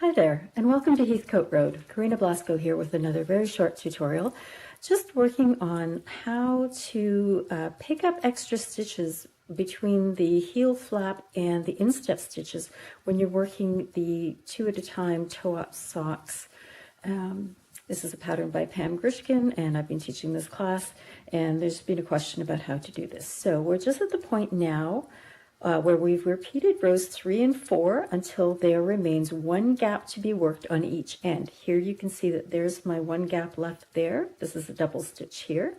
Hi there, and welcome to Heathcote Road. Coryna Blasco here with another very short tutorial, just working on how to pick up extra stitches between the heel flap and the instep stitches when you're working the 2 at a time toe-up socks. This is a pattern by Pam Grushkin, and I've been teaching this class, and there's been a question about how to do this. So we're just at the point now where we've repeated rows 3 and 4 until there remains one gap to be worked on each end. Here you can see that there's my one gap left there. This is a double stitch here,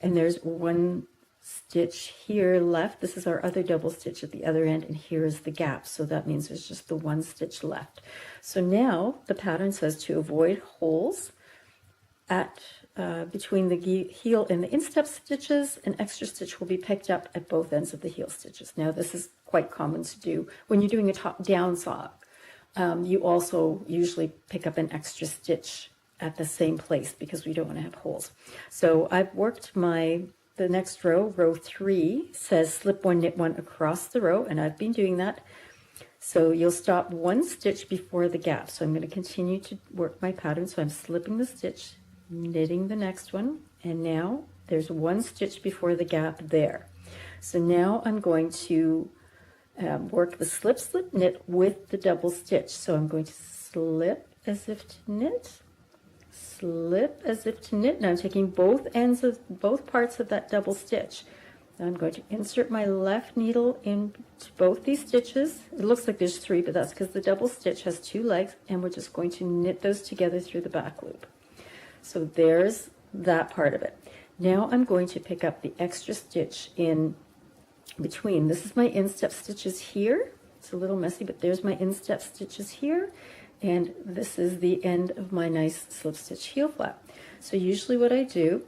and there's one stitch here left. This is our other double stitch at the other end, and here is the gap, so that means there's just the one stitch left. So now the pattern says to avoid holes at between the heel and the instep stitches, an extra stitch will be picked up at both ends of the heel stitches. Now this is quite common to do when you're doing a top-down sock. You also usually pick up an extra stitch at the same place because we don't want to have holes. So I've worked the next row, row 3, says slip 1, knit 1 across the row, and I've been doing that. So you'll stop one stitch before the gap. So I'm going to continue to work my pattern. So I'm slipping the stitch, knitting the next one, and now there's one stitch before the gap there. So now I'm going to work the slip, slip, knit with the double stitch. So I'm going to slip as if to knit, slip as if to knit. Now I'm taking both parts of that double stitch. Now I'm going to insert my left needle into both these stitches. It looks like there's 3, but that's because the double stitch has 2 legs, and we're just going to knit those together through the back loop. So there's that part of it. Now I'm going to pick up the extra stitch in between. This is my instep stitches here. It's a little messy, but there's my instep stitches here. And this is the end of my nice slip stitch heel flap. So usually what I do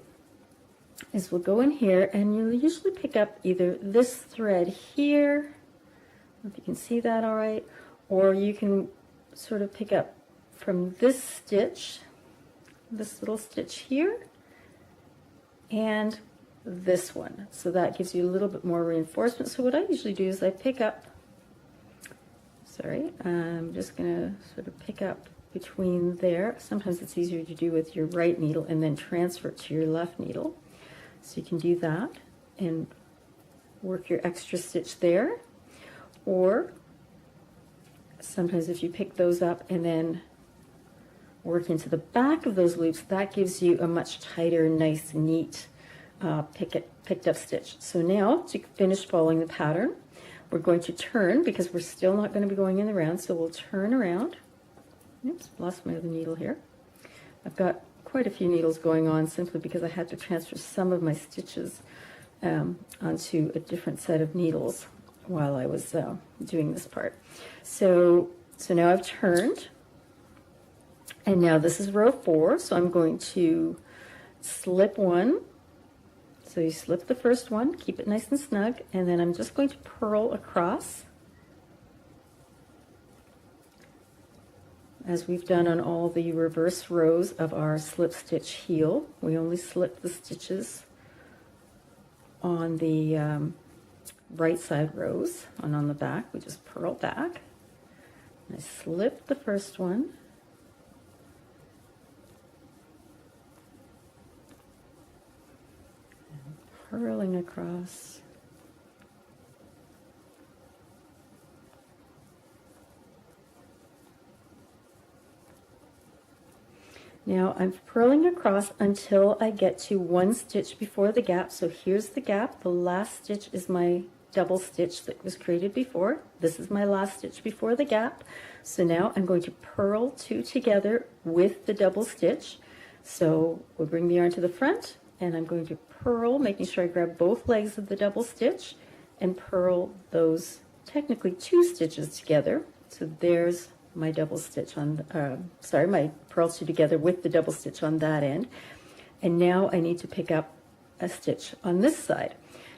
is we'll go in here, and you'll usually pick up either this thread here, I don't know if you can see that all right, or you can sort of pick up from this stitch, this little stitch here, and this one. So that gives you a little bit more reinforcement. So what I usually do is I pick up, I'm just going to sort of pick up between there. Sometimes it's easier to do with your right needle and then transfer it to your left needle. So you can do that and work your extra stitch there. Or sometimes if you pick those up and then work into the back of those loops, that gives you a much tighter, nice, neat picked up stitch. So now to finish following the pattern, we're going to turn, because we're still not going to be going in the round, so we'll turn around. Oops, lost my other needle here. I've got quite a few needles going on simply because I had to transfer some of my stitches onto a different set of needles while I was doing this part. So now I've turned, and now this is row 4, so I'm going to slip 1. So you slip the first one, keep it nice and snug, and then I'm just going to purl across, as we've done on all the reverse rows of our slip stitch heel. We only slip the stitches on the right side rows, and on the back we just purl back. And I slip the first one, purling across, now I'm purling across until I get to one stitch before the gap. So here's the gap. The last stitch is my double stitch that was created before. This is my last stitch before the gap. So now I'm going to purl 2 together with the double stitch. So we'll bring the yarn to the front, and I'm going to purl, making sure I grab both legs of the double stitch and purl those technically 2 stitches together. So there's my double stitch on, my purl 2 together with the double stitch on that end. And now I need to pick up a stitch on this side.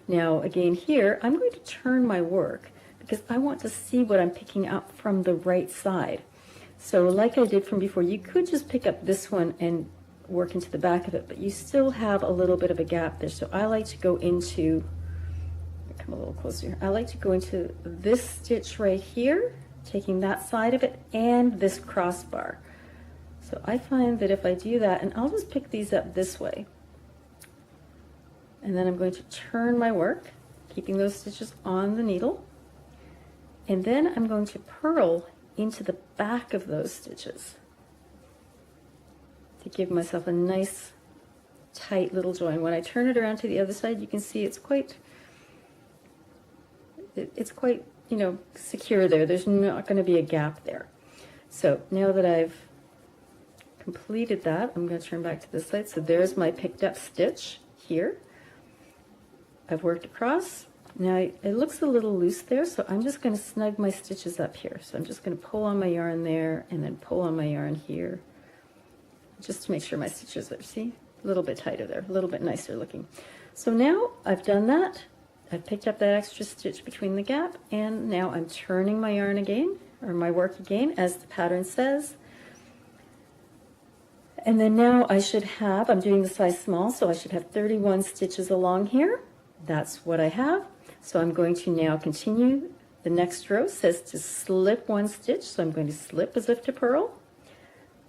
Now again here, I'm going to turn my work because I want to see what I'm picking up from the right side. So like I did from before, you could just pick up this one and work into the back of it, but you still have a little bit of a gap there. So I like to go into, come a little closer here, I like to go into this stitch right here taking that side of it and this crossbar. So I find that if I do that, and I'll just pick these up this way, and then I'm going to turn my work, keeping those stitches on the needle, and then I'm going to purl into the back of those stitches to give myself a nice tight little join. When I turn it around to the other side, you can see it's quite, you know, secure there. There's not going to be a gap there. So now that I've completed that, I'm going to turn back to this side. So there's my picked up stitch here. I've worked across. Now it looks a little loose there, so I'm just going to snug my stitches up here. So I'm just going to pull on my yarn there and then pull on my yarn here, just to make sure my stitches are, see, a little bit tighter there, a little bit nicer looking. So now I've done that. I've picked up that extra stitch between the gap, and now I'm turning my yarn again, or my work again, as the pattern says. And then now I should have, I'm doing the size small, so I should have 31 stitches along here. That's what I have. So I'm going to now continue. The next row says to slip one stitch, so I'm going to slip as if to purl.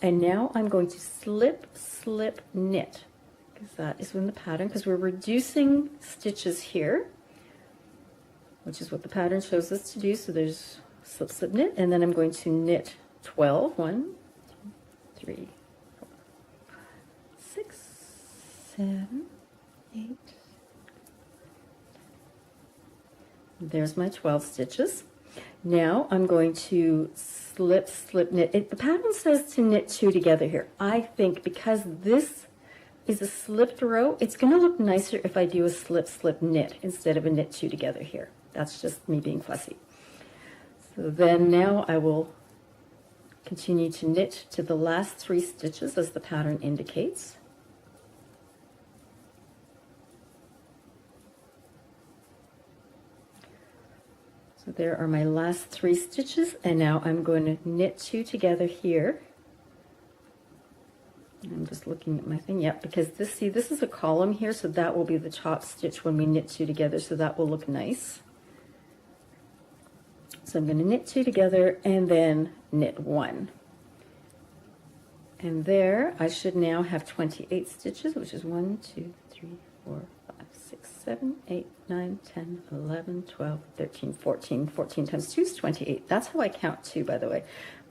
And now I'm going to slip, slip, knit, because that is in the pattern, because we're reducing stitches here, which is what the pattern shows us to do. So there's slip, slip, knit, and then I'm going to knit 12. 1, 2, 3, 4, 6, 7, 8. There's my 12 stitches. Now I'm going to slip, slip, knit. The pattern says to knit 2 together here. I think because this is a slipped row, it's going to look nicer if I do a slip, slip, knit instead of a knit 2 together here. That's just me being fussy. So then now I will continue to knit to the last 3 stitches as the pattern indicates. So there are my last 3 stitches, and now I'm going to knit 2 together here. I'm just looking at my thing, yep, because this, see, this is a column here, so that will be the top stitch when we knit 2 together, so that will look nice. So I'm going to knit 2 together and then knit 1. And there I should now have 28 stitches, which is 1, 2, 3, 4, 5, 6, 7, 8, 9, 10, 11, 12, 13, 14. 14 times 2 is 28. That's how I count 2, by the way.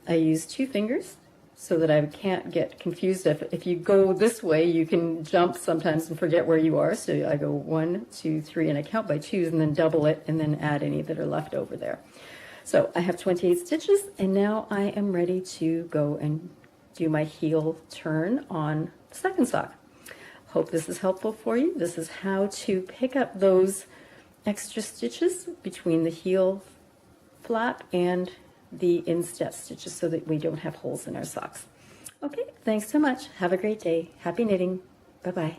I use 2 fingers so that I can't get confused. If you go this way, you can jump sometimes and forget where you are. So I go 1, 2, 3, and I count by 2s and then double it and then add any that are left over there. So I have 28 stitches, and now I am ready to go and do my heel turn on the second sock. Hope this is helpful for you. This is how to pick up those extra stitches between the heel flap and the instep stitches so that we don't have holes in our socks. Okay, thanks so much. Have a great day. Happy knitting. Bye-bye.